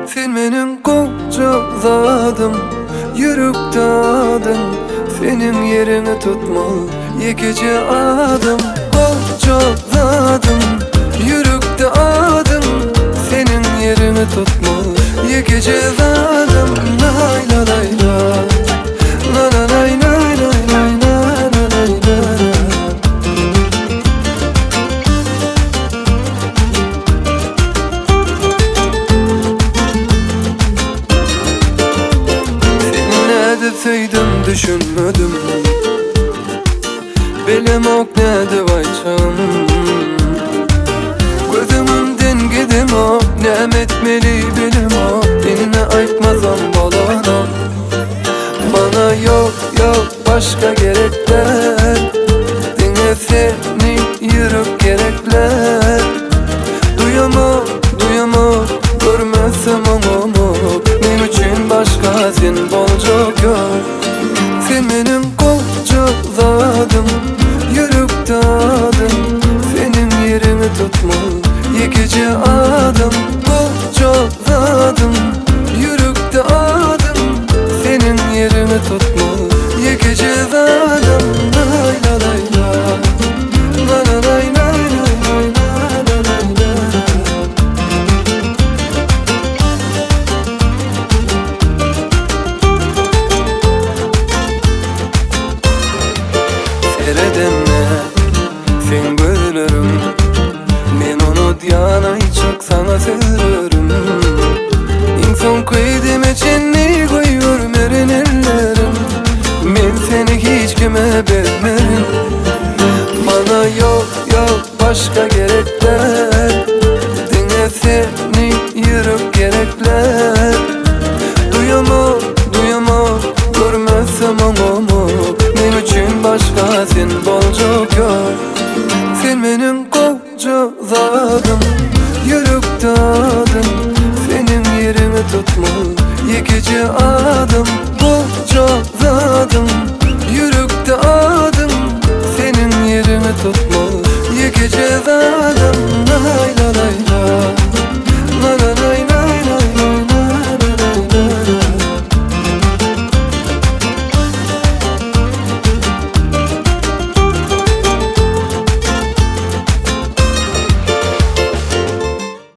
Sen menin kocaladın, yürekdadın. Senin yerini tutmalı yekici adım. Kocaladın, yürekte adın. Senin yerini tutmalı yekici adım. Lay la lay la, la la lay lay lay lay la la lay la. Sevdim düşünmedim, bilim ok neydi vay canım. Gözümünden gidim o, ne etmeli bilim o. Dinine aytmazam balana, bana yok yok başka gerekler. Dine senin yürek gerekler. Duyamam, duyamam, görmezsem onu. Benim için başka sen bolca gör. Sen benim kocaladın, yürekdadın. Senin yerini tutmalı yekici adım. Kocaladın, yürekte adım. Senin yerini tutmalı yekici adım. Lay la lay la, la la lay lay lay lay la la lay la. Seyredinle sen görürüm, men onu diyana çok sana seviyorum. İnsan koydum içini koyuyorum erin ellerim. Men seni hiç kime vermerim. Bana yok yok başka gerekler. Dinle senin yürek gerekler. Duyamam, duyamam, görmezsem onu. Benim için başka sen bolca gör. Sen benim kocaladın,